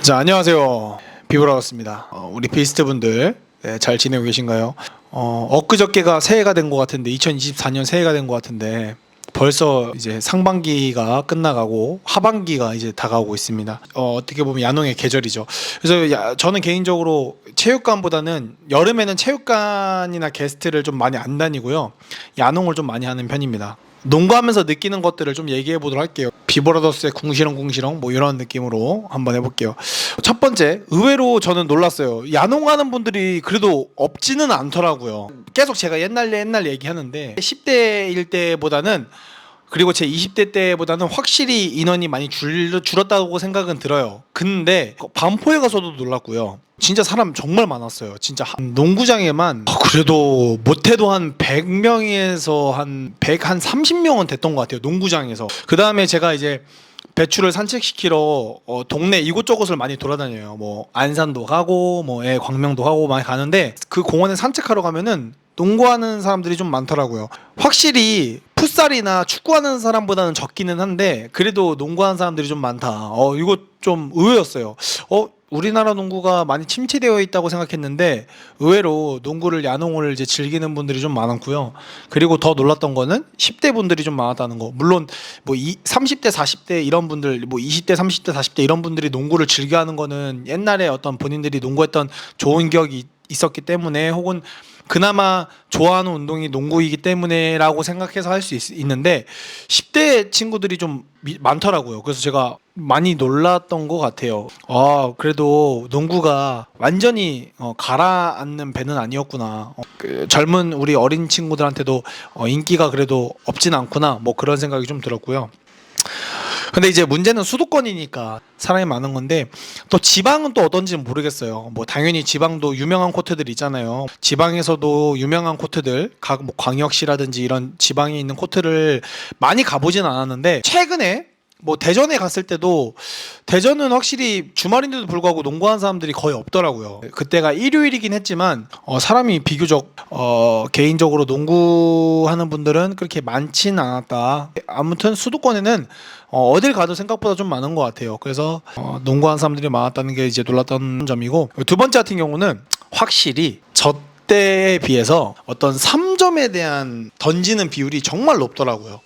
자, 안녕하세요. 비브라우스입니다. 우리 비스트 분들 잘 지내고 계신가요? 엊그저께가 새해가 된 것 같은데 2024년 새해가 된 것 같은데 벌써 이제 상반기가 끝나가고 하반기가 이제 다가오고 있습니다. 어떻게 보면 야농의 계절이죠. 그래서 저는 개인적으로 체육관보다는 여름에는 체육관이나 게스트를 좀 많이 안 다니고요. 야농을 좀 많이 하는 편입니다. 농구하면서 느끼는 것들을 좀 얘기해 보도록 할게요. 비브라더스의 궁시렁궁시렁 뭐 이런 느낌으로 한번 해볼게요. 첫 번째, 의외로 저는 놀랐어요. 야농하는 분들이 그래도 없지는 않더라고요. 계속 제가 옛날 얘기하는데 10대일 때보다는, 그리고 제 20대 때보다는 확실히 인원이 많이 줄었다고 생각은 들어요. 근데 반포에 가서도 놀랐고요. 진짜 사람 정말 많았어요. 진짜 농구장에만 그래도 못해도 한 100명에서 한 30명은 됐던 것 같아요. 농구장에서. 그 다음에 제가 이제 배추를 산책시키러 동네 이곳저곳을 많이 돌아다녀요. 뭐 안산도 가고 뭐 광명도 가고 많이 가는데, 그 공원에 산책하러 가면은 농구하는 사람들이 좀 많더라고요. 확실히 풋살이나 축구하는 사람보다는 적기는 한데 그래도 농구하는 사람들이 좀 많다. 이거 좀 의외였어요. 우리나라 농구가 많이 침체되어 있다고 생각했는데 의외로 농구를, 야농을 이제 즐기는 분들이 좀 많았고요. 그리고 더 놀랐던 거는 10대 분들이 좀 많았다는 거. 물론 뭐 30대, 40대 이런 분들, 뭐 20대, 30대, 40대 이런 분들이 농구를 즐겨하는 거는 옛날에 어떤 본인들이 농구했던 좋은 기억이 있었기 때문에, 혹은 그나마 좋아하는 운동이 농구이기 때문에라고 생각해서 할 수 있는데 10대 친구들이 좀 많더라고요. 그래서 제가 많이 놀랐던 것 같아요. 그래도 농구가 완전히 가라앉는 배는 아니었구나. 젊은 우리 어린 친구들한테도 인기가 그래도 없진 않구나. 뭐 그런 생각이 좀 들었고요. 근데 이제 문제는 수도권이니까 사람이 많은 건데, 또 지방은 또 어떤지는 모르겠어요. 뭐 당연히 지방도 유명한 코트들 있잖아요. 지방에서도 유명한 코트들, 각 뭐 광역시라든지 이런 지방에 있는 코트를 많이 가보진 않았는데, 최근에 뭐 대전에 갔을 때도 대전은 확실히 주말인데도 불구하고 농구하는 사람들이 거의 없더라고요. 그때가 일요일이긴 했지만 사람이 비교적 개인적으로 농구하는 분들은 그렇게 많진 않았다. 아무튼 수도권에는 어딜 가도 생각보다 좀 많은 것 같아요. 그래서 농구하는 사람들이 많았다는 게 이제 놀랐던 점이고, 두 번째 같은 경우는 확실히 때에 비해서 어떤 3점에 대한 던지는 비율이 정말 높더라고요.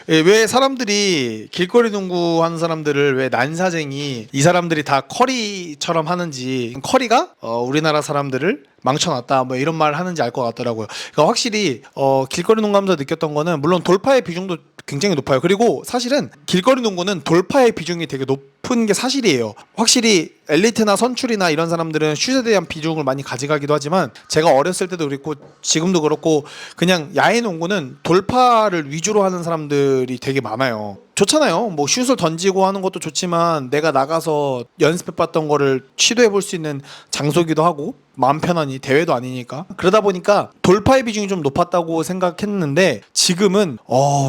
왜 사람들이 길거리 농구 하는 사람들을 왜 난사쟁이, 이 사람들이 다 커리처럼 하는지, 커리가 우리나라 사람들을 망쳐놨다 뭐 이런 말 하는지 알 것 같더라고요. 그러니까 확실히 길거리 농구하면서 느꼈던 거는, 물론 돌파의 비중도 굉장히 높아요. 그리고 사실은 길거리 농구는 돌파의 비중이 되게 높은 게 사실이에요. 확실히 엘리트나 선출이나 이런 사람들은 슛에 대한 비중을 많이 가져가기도 하지만, 제가 어렸을 때도 그랬고 지금도 그렇고 그냥 야외 농구는 돌파를 위주로 하는 사람들이 되게 많아요. 좋잖아요. 뭐 슛을 던지고 하는 것도 좋지만 내가 나가서 연습해봤던 거를 시도해볼 수 있는 장소기도 하고, 마음 편하니, 대회도 아니니까. 그러다 보니까 돌파의 비중이 좀 높았다고 생각했는데, 지금은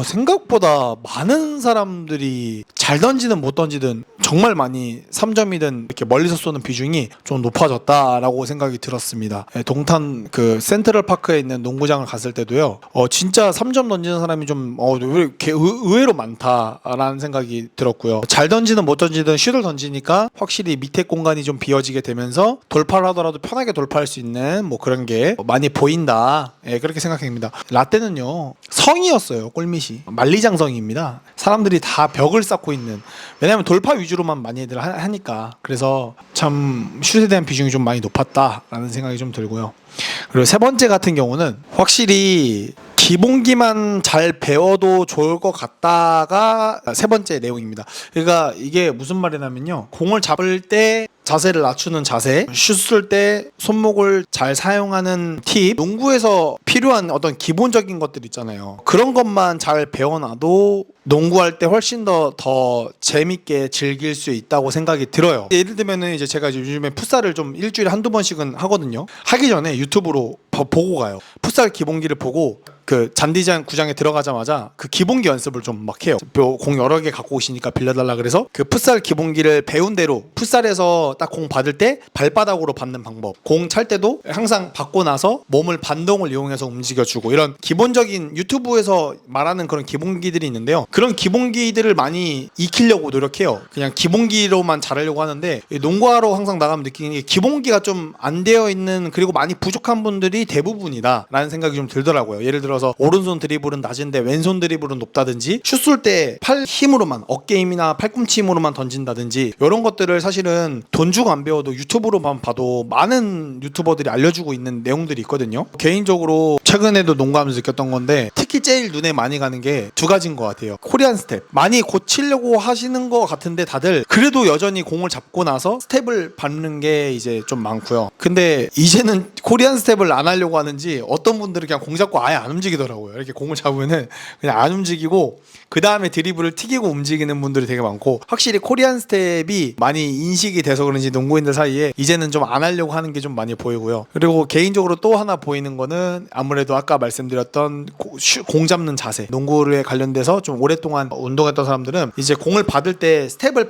생각보다 많은 사람들이 잘 던지든 못 던지든 정말 많이 3점이든 이렇게 멀리서 쏘는 비중이 좀 높아졌다라고 생각이 들었습니다. 동탄 그 센트럴파크에 있는 농구장을 갔을 때도요, 진짜 3점 던지는 사람이 좀 이렇게 의외로 많다라는 생각이 들었고요. 잘 던지든 못 던지든 슛을 던지니까 확실히 밑에 공간이 좀 비어지게 되면서 돌파를 하더라도 편하게 돌파할 수 있는 뭐 그런 게 많이 보인다. 그렇게 생각합니다. 라떼는요, 성이었어요. 골밑이 만리장성입니다. 사람들이 다 벽을 쌓고 있는, 왜냐하면 돌파 위주로만 많이들 하니까. 그래서 참 슛에 대한 비중이 좀 많이 높았다라는 생각이 좀 들고요. 그리고 세 번째 같은 경우는 확실히 기본기만 잘 배워도 좋을 것 같다가 세 번째 내용입니다. 그러니까 이게 무슨 말이냐면요, 공을 잡을 때 자세를 낮추는 자세, 슛 쏠 때 손목을 잘 사용하는 팁, 농구에서 필요한 어떤 기본적인 것들 있잖아요. 그런 것만 잘 배워놔도 농구할 때 훨씬 더 재밌게 즐길 수 있다고 생각이 들어요. 예를 들면은 이제 제가 요즘에 풋살을 좀 일주일에 한두 번씩은 하거든요. 하기 전에 유튜브로 보고 가요. 풋살 기본기를 보고 그 잔디장 구장에 들어가자마자 그 기본기 연습을 좀 막 해요. 공 여러 개 갖고 오시니까 빌려달라 그래서 그 풋살 기본기를 배운 대로 풋살에서 딱 공 받을 때 발바닥으로 받는 방법, 공 찰 때도 항상 받고 나서 몸을 반동을 이용해서 움직여주고, 이런 기본적인 유튜브에서 말하는 그런 기본기들이 있는데요. 그런 기본기들을 많이 익히려고 노력해요. 그냥 기본기로만 잘하려고 하는데, 농구하러 항상 나가면 느끼는 게 기본기가 좀 안 되어 있는, 그리고 많이 부족한 분들이 대부분이다 라는 생각이 좀 들더라고요. 예를 들어서 오른손 드리블은 낮은데 왼손 드리블은 높다든지, 슛 쏠 때 팔 힘으로만, 어깨 힘이나 팔꿈치 힘으로만 던진다든지, 이런 것들을 사실은 돈 주고 안 배워도 유튜브로만 봐도 많은 유튜버들이 알려주고 있는 내용들이 있거든요. 개인적으로 최근에도 농구하면서 느꼈던 건데, 특히 제일 눈에 많이 가는 게 두 가지인 것 같아요. 코리안 스텝 많이 고치려고 하시는 것 같은데 다들 그래도 여전히 공을 잡고 나서 스텝을 밟는 게 이제 좀 많고요. 근데 이제는 코리안 스텝을 안 하려고 하는지 어떤 분들은 그냥 공 잡고 아예 안 움직이더라고요. 이렇게 공을 잡으면은 그냥 안 움직이고 그 다음에 드리블을 튀기고 움직이는 분들이 되게 많고, 확실히 코리안 스텝이 많이 인식이 돼서 그런지 농구인들 사이에 이제는 좀 안 하려고 하는 게 좀 많이 보이고요. 그리고 개인적으로 또 하나 보이는 거는 아무래도 아까 말씀드렸던 공 잡는 자세, 농구에 관련돼서 좀 오랫동안 운동했던 사람들은 이제 공을 받을 때 스텝을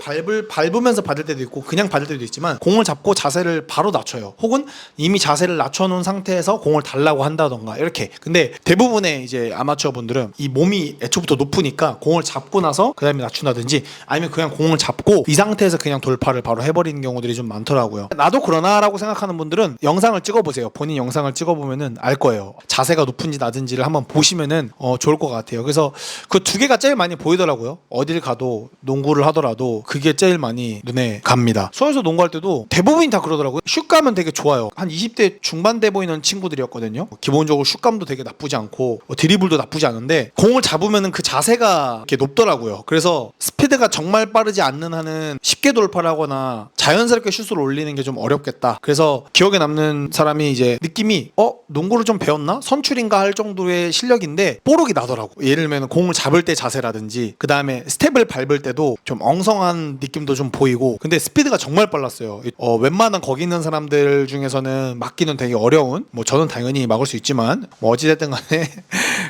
밟으면서 받을 때도 있고 그냥 받을 때도 있지만, 공을 잡고 자세를 바로 낮춰요. 혹은 이미 자세를 낮춰놓은 상태에서 공을 달라고 한다던가 이렇게. 근데 대부분의 이제 아마추어 분들은 이 몸이 애초부터 높으니까 공을 잡고 나서 그 다음에 낮춘다든지, 아니면 그냥 공을 잡고 이 상태에서 그냥 돌파를 바로 해버리는 경우들이 좀 많더라고요. 나도 그러나 라고 생각하는 분들은 영상을 찍어보세요. 본인 영상을 찍어보면은 알 거예요. 자세가 높은지 낮은지를 한번 보시면은 좋을 것 같아요. 그래서 그 두 개가 제일 많이 보이더라고요. 어딜 가도 농구를 하더라도 그게 제일 많이 눈에 갑니다. 수원에서 농구할 때도 대부분이 다 그러더라고요. 슛감은 되게 좋아요. 한 20대 중반 돼 보이는 친구들이었거든요. 기본적으로 슛감도 되게 나쁘지 않고 드리블도 나쁘지 않은데, 공을 잡으면은 그 자세가 이렇게 높더라고요. 그래서 스피드가 정말 빠르지 않는 한은 쉽게 돌파를 하거나 자연스럽게 슛을 올리는 게 좀 어렵겠다. 그래서 기억에 남는 사람이 이제 느낌이 농구를 좀 배웠나? 선출인가 할 정도의 실력인데 뽀록이 나더라고. 예를 들면 공을 잡을 때 자세라든지, 그 다음에 스텝을 밟을 때도 좀 엉성한 느낌도 좀 보이고, 근데 스피드가 정말 빨랐어요. 웬만한 거기 있는 사람들 중에서는 막기는 되게 어려운, 뭐 저는 당연히 막을 수 있지만 뭐 어찌됐든 간에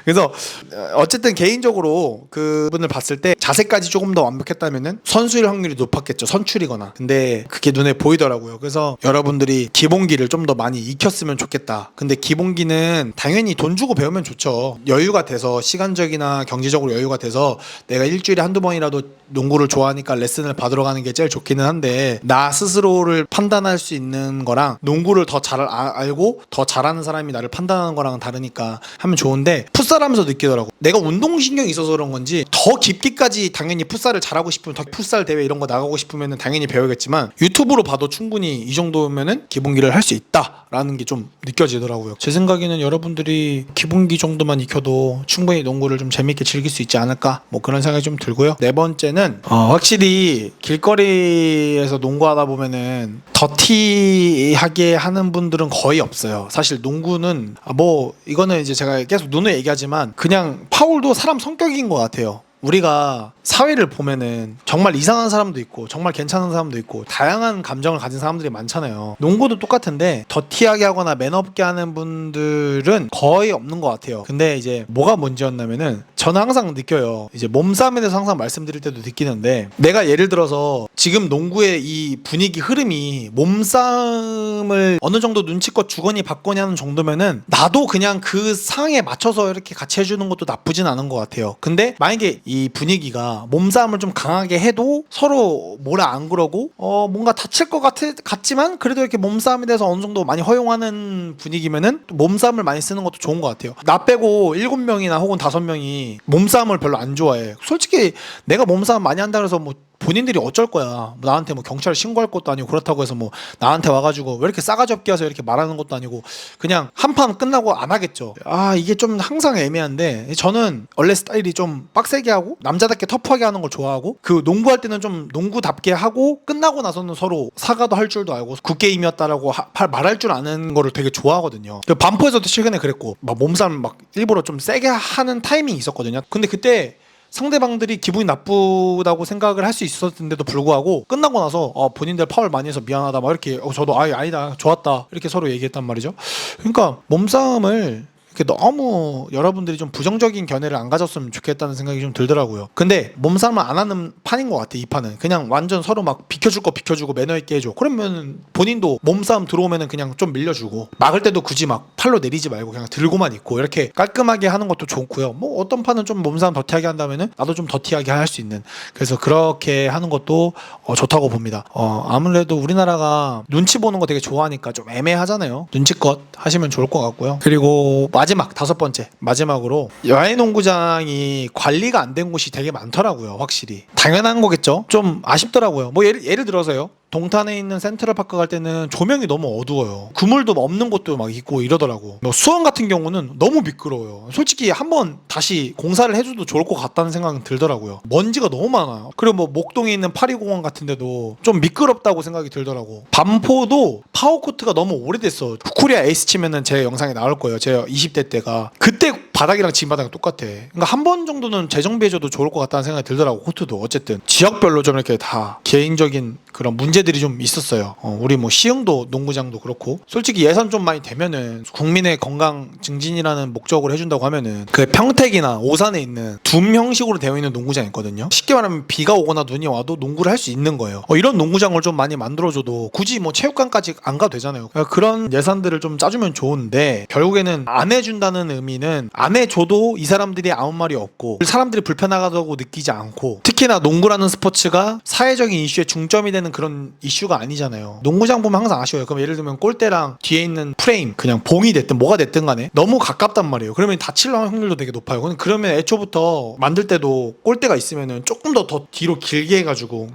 그래서 어쨌든 개인적으로 그분을 봤을 때 자세까지 조금 더 완벽했다면은 선수일 확률이 높았겠죠. 선출이거나. 근데 그게 눈에 보이더라고요. 그래서 여러분들이 기본기를 좀 더 많이 익혔으면 좋겠다. 근데 기본기는 당연히 돈 주고 배우면 좋죠. 여유가 돼서, 시간적이나 경제적으로 여유가 돼서 내가 일주일에 한두 번이라도 농구를 좋아하니까 레슨을 받으러 가는 게 제일 좋기는 한데, 나 스스로를 판단할 수 있는 거랑 농구를 더 잘 알고 더 잘하는 사람이 나를 판단하는 거랑 다르니까 하면 좋은데, 풋살하면서 느끼더라고. 내가 운동신경이 있어서 그런 건지 더 깊게까지 당연히 풋살을 잘하고 싶으면, 더 풋살 대회 이런 거 나가고 싶으면 당연히 배우겠지만, 유튜브로 봐도 충분히 이 정도면은 기본기를 할 수 있다라는 게 좀 느껴지더라고요. 제 생각에는 여러분들이 기본기 정도만 익혀도 충분히 농구를 좀 재밌게 즐길 수 있지 않을까, 뭐 그런 생각이 좀 들고요. 네 번째는 확실히 길거리에서 농구하다 보면은 더티하게 하는 분들은 거의 없어요. 사실 농구는 뭐 이거는 이제 제가 계속 눈에 얘기하지만 그냥 파울도 사람 성격인 것 같아요. 우리가 사회를 보면은 정말 이상한 사람도 있고 정말 괜찮은 사람도 있고 다양한 감정을 가진 사람들이 많잖아요. 농구도 똑같은데 더티하게 하거나 매너없게 하는 분들은 거의 없는 것 같아요. 근데 이제 뭐가 문제였냐면은, 저는 항상 느껴요. 이제 몸싸움에 대해서 항상 말씀드릴 때도 느끼는데, 내가 예를 들어서 지금 농구의 이 분위기 흐름이 몸싸움을 어느 정도 눈치껏 주거니 받거니 하는 정도면은 나도 그냥 그 상황에 맞춰서 이렇게 같이 해주는 것도 나쁘진 않은 것 같아요. 근데 만약에 이 분위기가 몸싸움을 좀 강하게 해도 서로 뭐라 안 그러고 뭔가 다칠 것 같지만 그래도 이렇게 몸싸움에 대해서 어느 정도 많이 허용하는 분위기면은 몸싸움을 많이 쓰는 것도 좋은 것 같아요. 나 빼고 7명이나 혹은 5명이 몸싸움을 별로 안 좋아해. 솔직히 내가 몸싸움 많이 한다 그래서 뭐 본인들이 어쩔 거야. 뭐 나한테 뭐 경찰에 신고할 것도 아니고, 그렇다고 해서 뭐 나한테 와가지고 왜 이렇게 싸가지 없게 해서 이렇게 말하는 것도 아니고, 그냥 한 판 끝나고 안 하겠죠. 이게 좀 항상 애매한데, 저는 원래 스타일이 좀 빡세게 하고 남자답게 터프하게 하는 걸 좋아하고, 그 농구할 때는 좀 농구답게 하고 끝나고 나서는 서로 사과도 할 줄도 알고 굿게임이었다라고 말할 줄 아는 거를 되게 좋아하거든요. 그 반포에서도 최근에 그랬고, 막 몸싸움 막 일부러 좀 세게 하는 타이밍이 있었거든요. 근데 그때 상대방들이 기분이 나쁘다고 생각을 할 수 있었는데도 불구하고 끝나고 나서 본인들 파울 많이 해서 미안하다 막 이렇게 저도 아니다 좋았다 이렇게 서로 얘기했단 말이죠. 그러니까 몸싸움을 너무 여러분들이 좀 부정적인 견해를 안 가졌으면 좋겠다는 생각이 좀 들더라고요. 근데 몸싸움을 안 하는 판인 것 같아. 이 판은 그냥 완전 서로 막 비켜줄 거 비켜주고 매너 있게 해줘. 그러면 본인도 몸싸움 들어오면은 그냥 좀 밀려주고, 막을 때도 굳이 막 팔로 내리지 말고 그냥 들고만 있고 이렇게 깔끔하게 하는 것도 좋고요. 뭐 어떤 판은 좀 몸싸움 더티하게 한다면은 나도 좀 더티하게 할 수 있는, 그래서 그렇게 하는 것도 좋다고 봅니다. 아무래도 우리나라가 눈치 보는 거 되게 좋아하니까 좀 애매하잖아요. 눈치껏 하시면 좋을 것 같고요. 그리고 마지막 5번째, 마지막으로 야외농구장이 관리가 안 된 곳이 되게 많더라고요. 확실히 당연한 거겠죠. 좀 아쉽더라고요. 뭐 예를 들어서요, 동탄에 있는 센트럴파크 갈 때는 조명이 너무 어두워요. 그물도 없는 곳도 막 있고 이러더라고. 뭐 수원 같은 경우는 너무 미끄러워요. 솔직히 한번 다시 공사를 해줘도 좋을 것 같다는 생각은 들더라고요. 먼지가 너무 많아요. 그리고 뭐 목동에 있는 파리공원 같은 데도 좀 미끄럽다고 생각이 들더라고. 반포도 파워코트가 너무 오래됐어. 코리아 에이스 치면은 제 영상에 나올 거예요. 제 20대 때가. 그때 바닥이랑 지금 바닥이 똑같아. 그러니까 한 번 정도는 재정비해줘도 좋을 것 같다는 생각이 들더라고. 코트도 어쨌든 지역별로 좀 이렇게 다 개인적인 그런 문제들이 좀 있었어요. 우리 뭐 시흥도 농구장도 그렇고, 솔직히 예산 좀 많이 되면은 국민의 건강 증진이라는 목적으로 해준다고 하면은 그 평택이나 오산에 있는 둠 형식으로 되어 있는 농구장 있거든요. 쉽게 말하면 비가 오거나 눈이 와도 농구를 할 수 있는 거예요. 이런 농구장을 좀 많이 만들어줘도 굳이 뭐 체육관까지 안 가도 되잖아요. 그러니까 그런 예산들을 좀 짜주면 좋은데, 결국에는 안 해준다는 의미는 안 해줘도 이 사람들이 아무 말이 없고 사람들이 불편하다고 느끼지 않고, 특히나 농구라는 스포츠가 사회적인 이슈에 중점이 되는 그런 이슈가 아니잖아요. 농구장 보면 항상 아쉬워요. 그럼 예를 들면 골대랑 뒤에 있는 프레임, 그냥 봉이 됐든 뭐가 됐든 간에 너무 가깝단 말이에요. 그러면 다칠 확률도 되게 높아요. 그러면 애초부터 만들 때도 골대가 있으면은 조금 더 뒤로 길게 해가지고,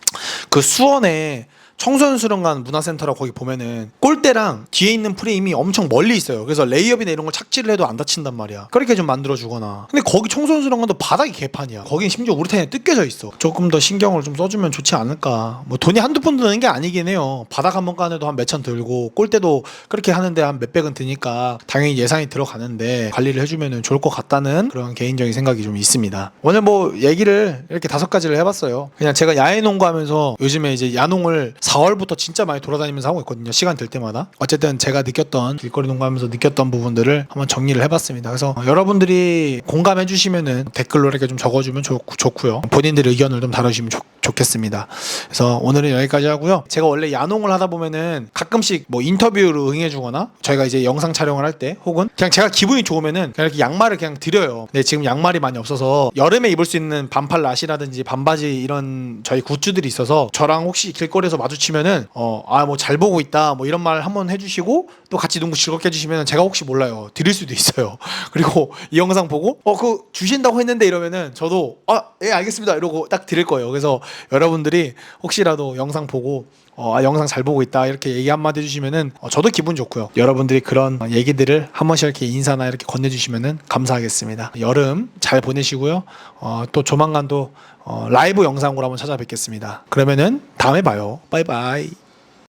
그 수원에 청소년수련관 문화센터라고 거기 보면은 골대랑 뒤에 있는 프레임이 엄청 멀리 있어요. 그래서 레이업이나 이런 걸 착지를 해도 안 다친단 말이야. 그렇게 좀 만들어주거나. 근데 거기 청소년수련관도 바닥이 개판이야. 거긴 심지어 우르탄이 뜯겨져 있어. 조금 더 신경을 좀 써주면 좋지 않을까. 뭐 돈이 한두 푼 드는 게 아니긴 해요. 바닥 한 번 까내도 한 몇천 들고, 골대도 그렇게 하는데 한 몇백은 드니까 당연히 예산이 들어가는데 관리를 해주면 좋을 것 같다는 그런 개인적인 생각이 좀 있습니다. 오늘 뭐 얘기를 이렇게 5가지를 해봤어요. 그냥 제가 야외 농구하면서 요즘에 이제 야농을 4월부터 진짜 많이 돌아다니면서 하고 있거든요. 시간 될 때마다. 어쨌든 제가 느꼈던, 길거리 농구하면서 느꼈던 부분들을 한번 정리를 해봤습니다. 그래서 여러분들이 공감해 주시면은 댓글로 이렇게 좀 적어주면 좋고요. 본인들의 의견을 좀 다뤄주시면 좋겠습니다. 그래서 오늘은 여기까지 하고요. 제가 원래 야농을 하다 보면은 가끔씩 뭐 인터뷰를 응해주거나, 저희가 이제 영상 촬영을 할 때, 혹은 그냥 제가 기분이 좋으면은 그냥 이렇게 양말을 그냥 드려요. 근데 지금 양말이 많이 없어서 여름에 입을 수 있는 반팔 낫이라든지 반바지 이런 저희 굿즈들이 있어서, 저랑 혹시 길거리에서 마주치면은 뭐 잘 보고 있다 뭐 이런 말 한번 해주시고, 또 같이 농구 즐겁게 해주시면 제가 혹시 몰라요, 드릴 수도 있어요. 그리고 이 영상 보고 그거 주신다고 했는데 이러면은 저도 예 알겠습니다 이러고 딱 드릴 거예요. 그래서 여러분들이 혹시라도 영상 보고 영상 잘 보고 있다 이렇게 얘기 한마디 해주시면은 저도 기분 좋고요. 여러분들이 그런 얘기들을 한 번씩 이렇게 인사나 이렇게 건네주시면은 감사하겠습니다. 여름 잘 보내시고요. 또 조만간 또 라이브 영상으로 한번 찾아뵙겠습니다. 그러면은 다음에 봐요. 바이바이.